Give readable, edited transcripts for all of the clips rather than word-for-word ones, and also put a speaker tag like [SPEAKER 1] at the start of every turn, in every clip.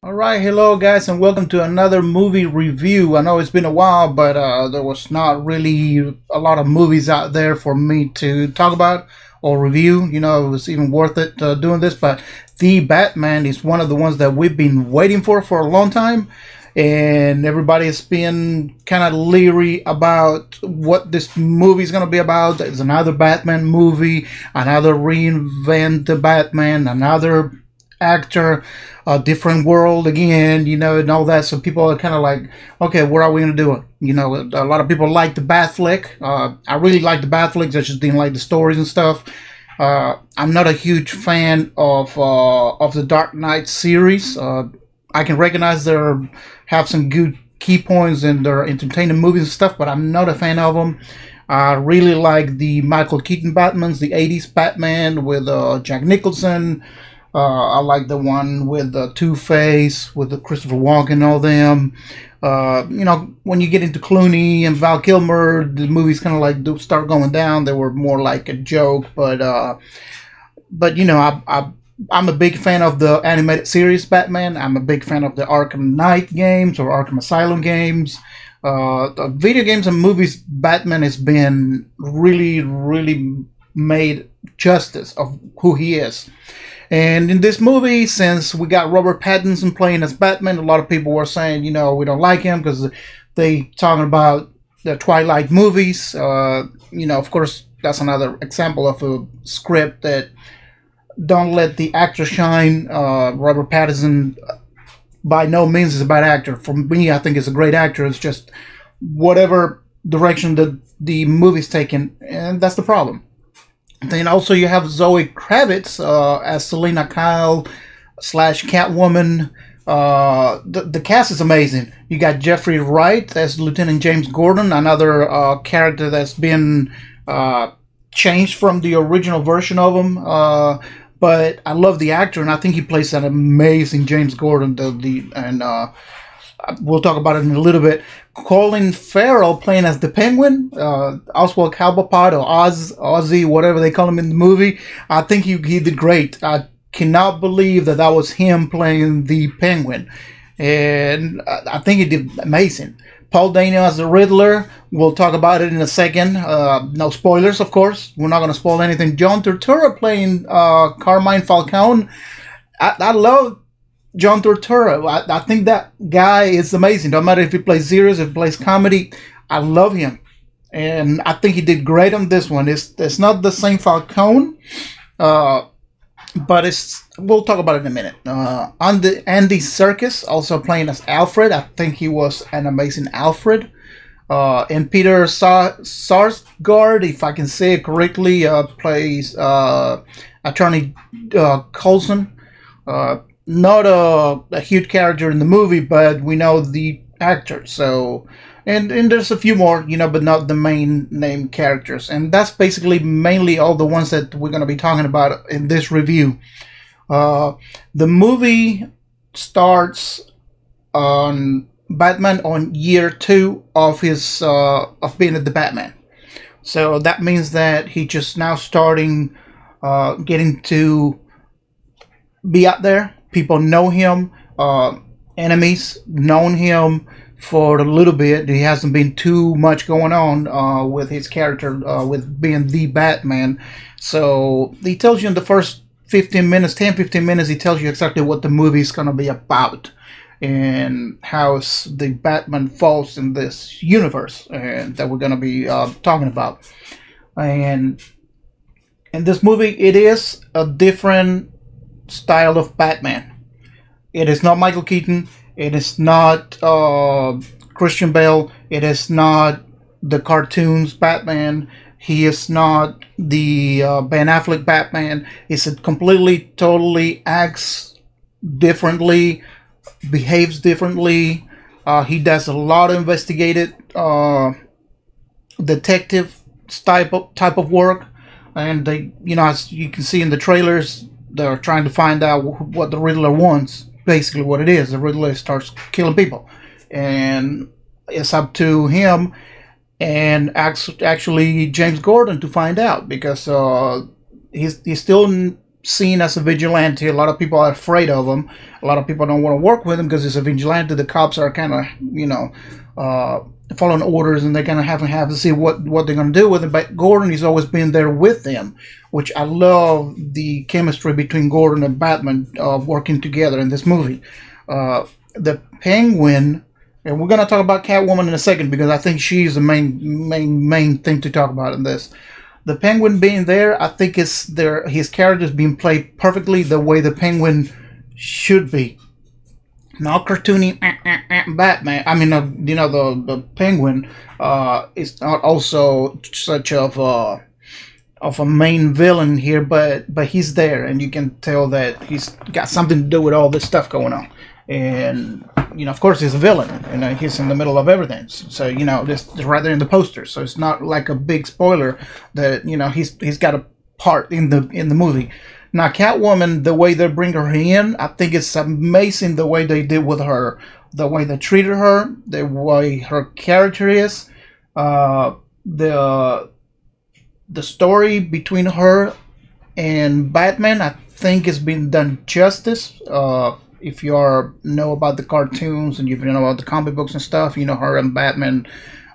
[SPEAKER 1] Alright, hello guys, and welcome to another movie review. I know it's been a while, but there was not really a lot of movies out there for me to talk about or review. You know, it was even worth it doing this, but The Batman is one of the ones that we've been waiting for a long time, and everybody's been kind of leery about what this movie is going to be about. It's another Batman movie, another reinvent the Batman, another actor, a different world again, you know, and all that. So people are kind of like, okay, what are we going to do? You know, a lot of people like the Bat flick. I really like the Bat flicks. I just didn't like the stories and stuff. I'm not a huge fan of the Dark Knight series. I can recognize they have some good key points and they're entertaining movies and stuff, but I'm not a fan of them. I really like the Michael Keaton Batmans, the 80s Batman with Jack Nicholson. I like the one with the Two-Face, with the Christopher Walken and all them. You know, when you get into Clooney and Val Kilmer, the movies kind of like start going down. They were more like a joke, but you know, I'm a big fan of the animated series Batman. I'm a big fan of the Arkham Knight games or Arkham Asylum games. The video games and movies, Batman has been really made justice of who he is. And in this movie, since we got Robert Pattinson playing as Batman, a lot of people were saying, you know, we don't like him because they talking about the Twilight movies. You know, of course, that's another example of a script that don't let the actor shine. Robert Pattinson, by no means, is a bad actor. For me, I think he's a great actor. It's just whatever direction that the movie's taken, and that's the problem. Then also you have Zoe Kravitz as Selina Kyle / Catwoman. The cast is amazing. You got Jeffrey Wright as Lieutenant James Gordon, another character that's been changed from the original version of him. But I love the actor, and I think he plays an amazing James Gordon. We'll talk about it in a little bit. Colin Farrell playing as the Penguin, Oswald Cobblepot or Ozzy, whatever they call him in the movie. I think he did great. I cannot believe that was him playing the Penguin, and I think he did amazing. Paul Dano as the Riddler. We'll talk about it in a second. No spoilers, of course. We're not going to spoil anything. John Turturro playing Carmine Falcone. I love John Turturro. I think that guy is amazing. No matter if he plays serious, if he plays comedy, I love him, and I think he did great on this one. It's not the same Falcone, but we'll talk about it in a minute. Andy Serkis also playing as Alfred. I think he was an amazing Alfred. And Peter Sarsgaard, if I can say it correctly, plays Attorney Coulson. Not a huge character in the movie, but we know the actor. So, and there's a few more, you know, but not the main name characters. And that's basically mainly all the ones that we're going to be talking about in this review. The movie starts on Batman on year 2 of his of being the Batman. So that means that he just now starting getting to be out there. People know him. Enemies known him for a little bit. He hasn't been too much going on with his character, with being the Batman. So he tells you in the first 15 minutes, 10-15 minutes, he tells you exactly what the movie is going to be about and how the Batman falls in this universe that we're going to be talking about. And in this movie, it is a different style of Batman. It is not Michael Keaton. It is not Christian Bale. It is not the cartoons Batman. He is not the Ben Affleck Batman. It's a completely, totally acts differently, behaves differently. He does a lot of investigative detective type of work, and they, you know, as you can see in the trailers, they're trying to find out what the Riddler wants. Basically what it is, the Riddler starts killing people, and it's up to him and actually James Gordon to find out, because he's still seen as a vigilante. A lot of people are afraid of him. A lot of people don't want to work with him because he's a vigilante. The cops are kind of, following orders, and they kind of have to see what they're going to do with him. But Gordon has always been there with them, which I love the chemistry between Gordon and Batman working together in this movie. The Penguin, and we're going to talk about Catwoman in a second because I think she's the main thing to talk about in this. The Penguin being there, I think his character is being played perfectly the way the Penguin should be. Not cartoony Batman. I mean, the Penguin is not also such of a main villain here, but he's there, and you can tell that he's got something to do with all this stuff going on. And of course, he's a villain, and he's in the middle of everything. So this is right there in the poster. So it's not like a big spoiler that he's got a part in the movie. Now, Catwoman, the way they bring her in, I think it's amazing the way they did with her, the way they treated her, the way her character is, the story between her and Batman. I think it's been done justice. If you know about the cartoons and you know about the comic books and stuff, her and Batman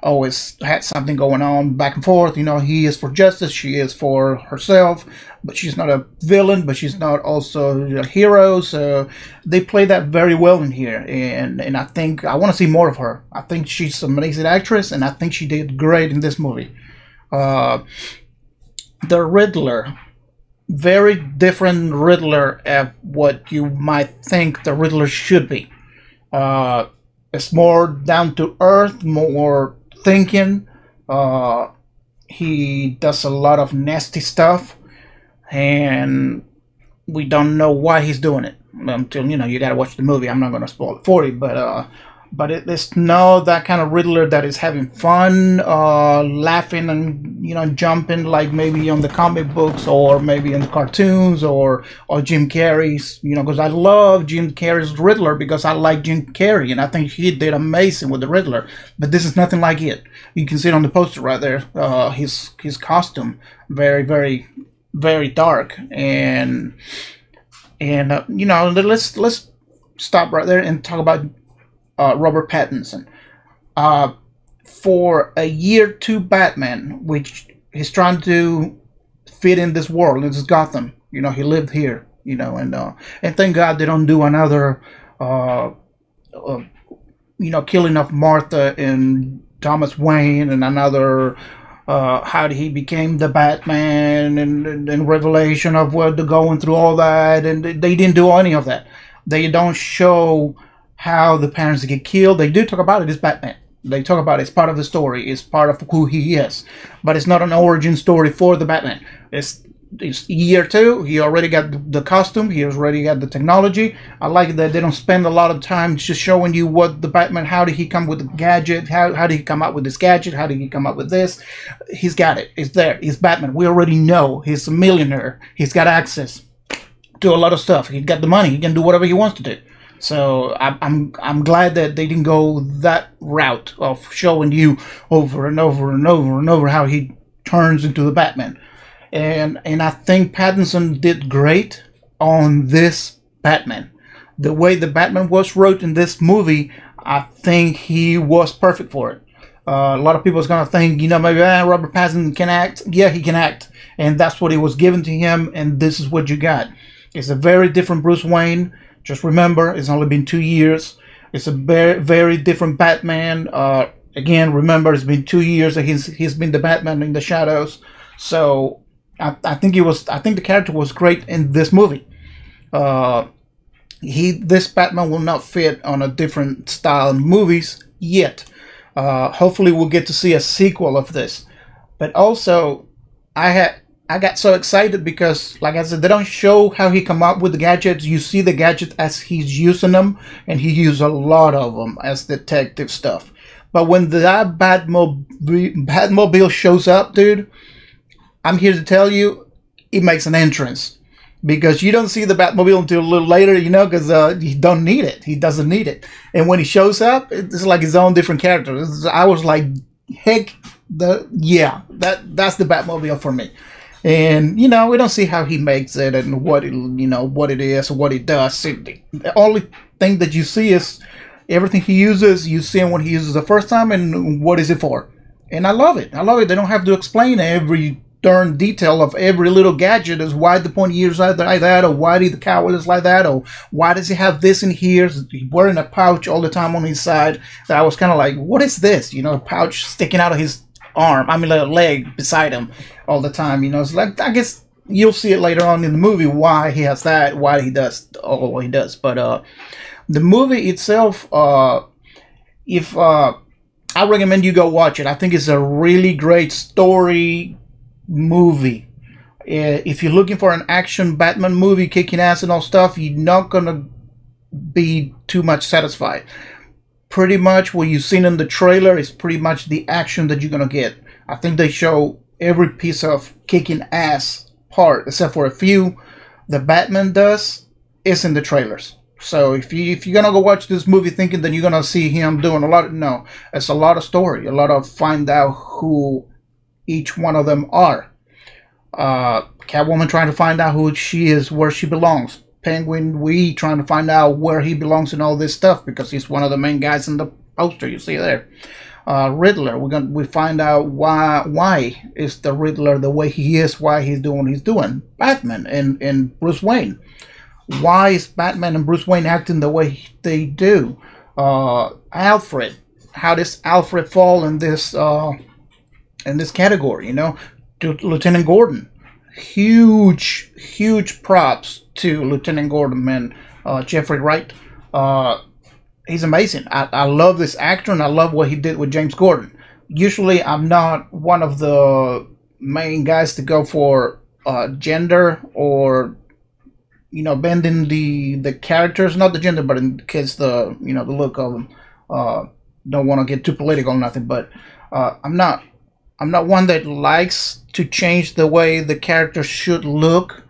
[SPEAKER 1] always had something going on back and forth. He is for justice, she is for herself, but she's not a villain, but she's not also a hero. So they play that very well in here, and I think I want to see more of her. I think she's an amazing actress, and I think she did great in this movie. The Riddler, very different Riddler of what you might think the Riddler should be. It's more down to earth, more thinking. He does a lot of nasty stuff, and we don't know why he's doing it until you gotta watch the movie. I'm not gonna spoil it for you, but it's not that kind of Riddler that is having fun, laughing and jumping like maybe on the comic books or maybe in the cartoons or Jim Carrey's. Because I love Jim Carrey's Riddler because I like Jim Carrey, and I think he did amazing with the Riddler. But this is nothing like it. You can see it on the poster right there. His costume, very, very, very dark, and let's stop right there and talk about Robert Pattinson. For a year 2 Batman, which he's trying to fit in this world, in this Gotham. He lived here, and thank God they don't do another, killing of Martha and Thomas Wayne and another, how he became the Batman and revelation of what they're going through, all that, and they didn't do any of that. They don't show how the parents get killed. They do talk about it as Batman. They talk about it. It's part of the story. It's part of who he is. But it's not an origin story for the Batman. It's year 2. He already got the costume. He already got the technology. I like that they don't spend a lot of time just showing you what the Batman, how did he come with the gadget? How did he come up with this gadget? How did he come up with this? He's got it. It's there. He's Batman. We already know. He's a millionaire. He's got access to a lot of stuff. He's got the money. He can do whatever he wants to do. So I'm glad that they didn't go that route of showing you over and over and over and over how he turns into the Batman. And I think Pattinson did great on this Batman. The way the Batman was wrote in this movie, I think he was perfect for it. A lot of people is going to think, maybe Robert Pattinson can act. Yeah, he can act. And that's what he was given to him, and this is what you got. It's a very different Bruce Wayne. Just remember, it's only been 2 years. It's a very, very different Batman. Again, remember, it's been 2 years that he's been the Batman in the shadows. So I think the character was great in this movie. This Batman will not fit on a different style in movies yet. Hopefully, we'll get to see a sequel of this. But also, I got so excited because, like I said, they don't show how he come up with the gadgets. You see the gadgets as he's using them, and he used a lot of them as detective stuff. But when that Batmobile shows up, dude, I'm here to tell you, it makes an entrance. Because you don't see the Batmobile until a little later, because he don't need it. He doesn't need it. And when he shows up, it's like his own different character. I was like, heck, that's the Batmobile for me. And you know, we don't see how he makes it and what it, you know, what it is, what he does. The only thing that you see is everything he uses. You see him when he uses the first time, and what is it for? And I love it. I love it. They don't have to explain every darn detail of every little gadget as why the pointy ears are like that, or why the cowl is like that, or why does he have this in here? He's wearing a pouch all the time on his side. That I was kind of like, what is this? You know, a pouch sticking out of his arm. I mean, like a leg beside him all the time. You know, it's like, I guess you'll see it later on in the movie why he has that, why he does all what he does. But the movie itself, if I recommend you go watch it. I think it's a really great story movie. If you're looking for an action Batman movie, kicking ass and all stuff, you're not gonna be too much satisfied. Pretty much what you've seen in the trailer is pretty much the action that you're gonna get. I think they show every piece of kicking ass part, except for a few that Batman does, is in the trailers. So if you're gonna go watch this movie thinking that you're gonna see him doing a lot, no, it's a lot of story, a lot of find out who each one of them are. Catwoman trying to find out who she is, where she belongs. Penguin, we trying to find out where he belongs and all this stuff because he's one of the main guys in the poster you see there. Riddler, we find out why is the Riddler the way he is, why he's doing what he's doing. Batman and Bruce Wayne. Why is Batman and Bruce Wayne acting the way they do? Alfred, how does Alfred fall in this category? You know, to Lieutenant Gordon, huge props to Lieutenant Gordon, man. Jeffrey Wright, he's amazing. I love this actor and I love what he did with James Gordon. Usually, I'm not one of the main guys to go for gender or, you know, bending the characters, not the gender, but in case the, you know, the look of them. Don't want to get too political or nothing, but I'm not one that likes to change the way the character should look.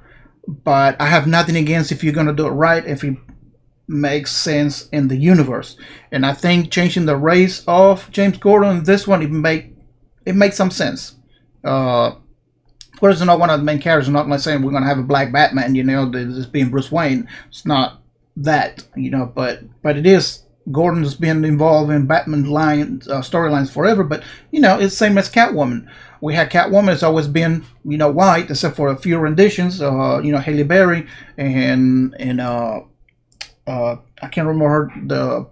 [SPEAKER 1] But I have nothing against if you're gonna do it right, if it makes sense in the universe. And I think changing the race of James Gordon, this one, it makes some sense. Of course, it's not one of the main characters. I'm not like saying we're going to have a black Batman, you know, this being Bruce Wayne. It's not that, you know, but it is. Gordon's been involved in Batman storylines forever, but, you know, it's the same as Catwoman. We had Catwoman, it's always been, you know, white, except for a few renditions, you know, Halle Berry and I can't remember the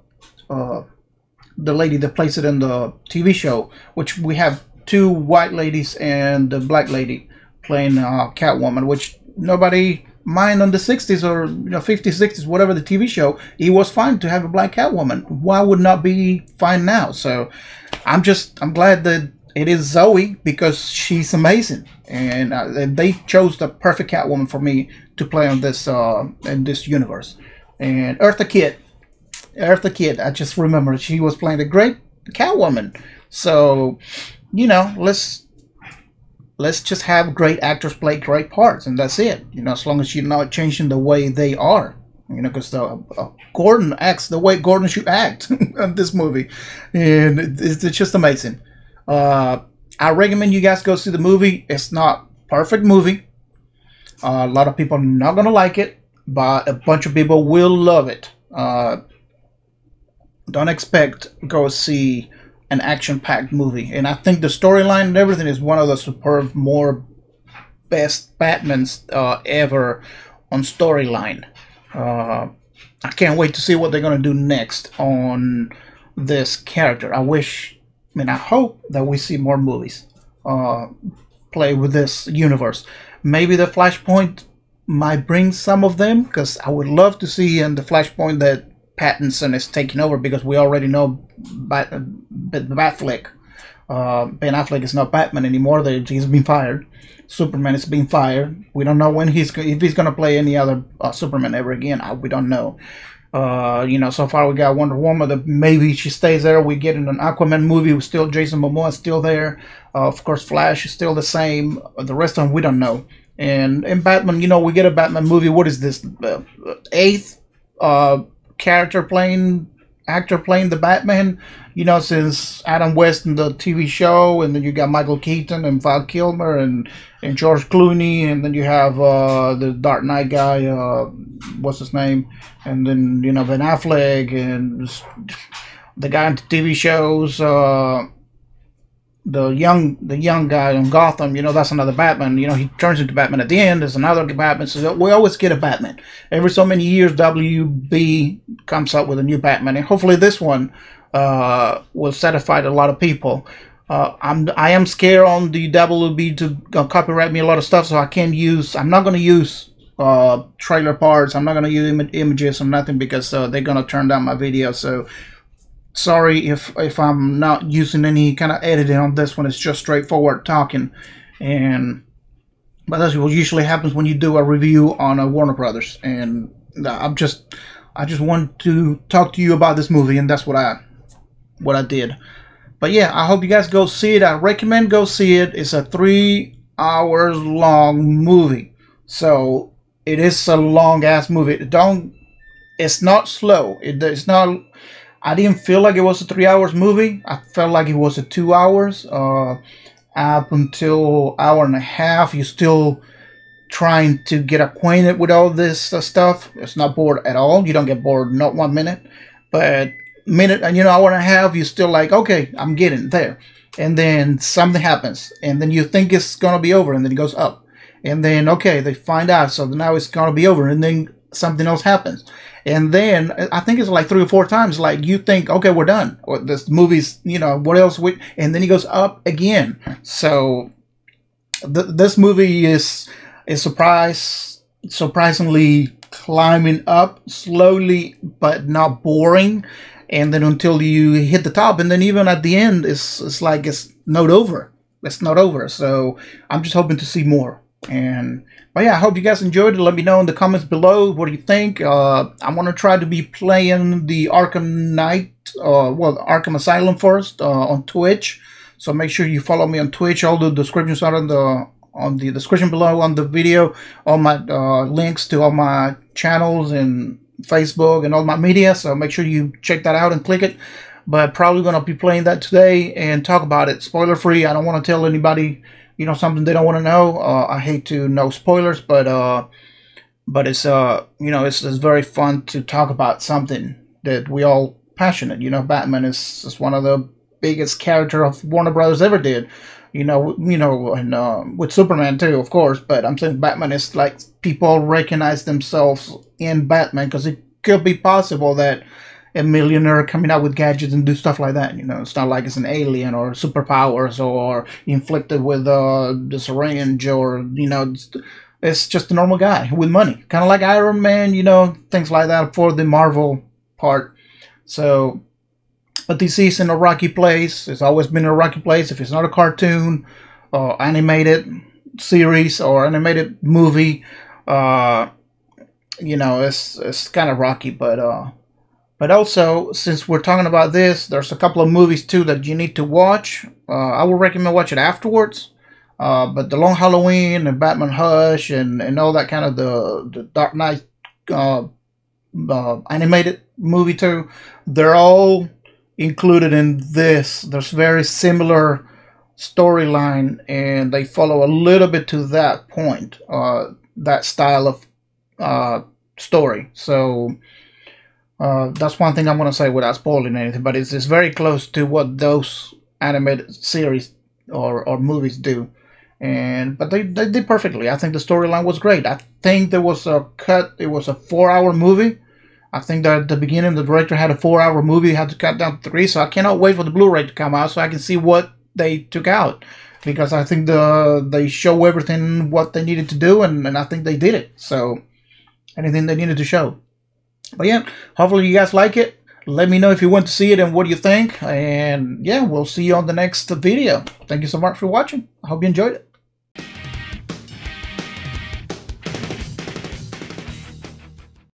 [SPEAKER 1] lady that plays it in the TV show, which we have two white ladies and the black lady playing Catwoman, which nobody mind on the 60s or, you know, 50s, 60s, whatever the TV show. It was fine to have a black Catwoman. Why would not be fine now? So I'm glad that it is Zoe because she's amazing, and they chose the perfect Catwoman for me to play on this in this universe. And Eartha Kitt, I just remember she was playing a great Catwoman. So, you know, let's just have great actors play great parts, and that's it. You know, as long as you're not changing the way they are. You know, because Gordon acts the way Gordon should act in this movie, and it's just amazing. I recommend you guys go see the movie. It's not a perfect movie. A lot of people are not gonna like it, but a bunch of people will love it. Don't expect go see an action-packed movie, and I think the storyline and everything is one of the superb, best Batmans ever on storyline. I can't wait to see what they're gonna do next on this character. I hope that we see more movies play with this universe. Maybe the Flashpoint might bring some of them, because I would love to see in the Flashpoint that Pattinson is taking over, because we already know Batfleck. Ben Affleck is not Batman anymore. He's been fired. Superman is being fired. We don't know when if he's going to play any other Superman ever again. We don't know. You know, so far we got Wonder Woman. That maybe she stays there. We get in an Aquaman movie. With still Jason Momoa is still there. Of course, Flash is still the same. The rest of them we don't know. And in Batman, you know, we get a Batman movie. What is this? Eighth character playing actor playing the Batman. You know, since Adam West in the TV show, and then you got Michael Keaton and Val Kilmer and George Clooney, and then you have the Dark Knight guy, what's his name, and then you know Ben Affleck and the guy in the TV shows. The young guy in Gotham, you know, that's another Batman. You know, he turns into Batman at the end. There's another Batman. So we always get a Batman. Every so many years, WB comes up with a new Batman, and hopefully this one will satisfy a lot of people. I am scared on the WB to copyright me a lot of stuff, so I can't use. I'm not going to use trailer parts. I'm not going to use images or nothing because they're going to turn down my video. So sorry if I'm not using any kind of editing on this one. It's just straightforward talking, but that's what usually happens when you do a review on a Warner Brothers. And I just want to talk to you about this movie, and that's what I did. But yeah, I hope you guys go see it. I recommend go see it. It's a 3 hours long movie, so it is a long ass movie. It's not slow. It's not. I didn't feel like it was a 3 hours movie. I felt like it was a 2 hours. Up until hour and a half, you're still trying to get acquainted with all this stuff. It's not bored at all. You don't get bored, not 1 minute. But minute and hour and a half, you're still like, okay, I'm getting there. And then something happens, and then you think it's gonna be over, and then it goes up. And then okay, they find out, so now it's gonna be over, and then something else happens. And then I think it's like 3 or 4 times, like you think, okay, we're done. Or this movie's, what else? And then he goes up again. So this movie is surprisingly climbing up slowly, but not boring. And then until you hit the top, and then even at the end, it's like it's not over. It's not over. So I'm just hoping to see more. But yeah, I hope you guys enjoyed it. Let me know in the comments below what do you think. I'm gonna try to be playing the Arkham Knight, Arkham Asylum first on Twitch. So make sure you follow me on Twitch. All the descriptions are on the description below on the video. All my links to all my channels and Facebook and all my media. So make sure you check that out and click it. But probably gonna be playing that today and talk about it spoiler free. I don't want to tell anybody something they don't want to know. I hate to know spoilers, but it's it's very fun to talk about something that we all passionate. Batman is one of the biggest character of Warner Brothers ever did. And with Superman too, of course. But I'm saying Batman is like people recognize themselves in Batman because it could be possible that a millionaire coming out with gadgets and do stuff like that. It's not like it's an alien or superpowers or inflicted with the syringe or, it's just a normal guy with money. Kind of like Iron Man, things like that for the Marvel part. So, but DC's in a rocky place. It's always been a rocky place. If it's not a cartoon or animated series or animated movie, it's kind of rocky, But also, since we're talking about this, there's a couple of movies too that you need to watch. I would recommend watch it afterwards. But The Long Halloween and Batman Hush and all that kind of the Dark Knight animated movie too, they're all included in this. There's very similar storyline, and they follow a little bit to that point, that style of story. So that's one thing I'm going to say without spoiling anything, but it's very close to what those animated series or movies do. But they did perfectly. I think the storyline was great. I think there was a cut. It was a 4-hour movie. I think that at the beginning the director had a 4-hour movie. He had to cut down to 3. So I cannot wait for the Blu-ray to come out so I can see what they took out. Because I think they show everything what they needed to do, and I think they did it. So anything they needed to show. But yeah, hopefully you guys like it. Let me know if you want to see it and what do you think. And yeah, we'll see you on the next video. Thank you so much for watching. I hope you enjoyed it.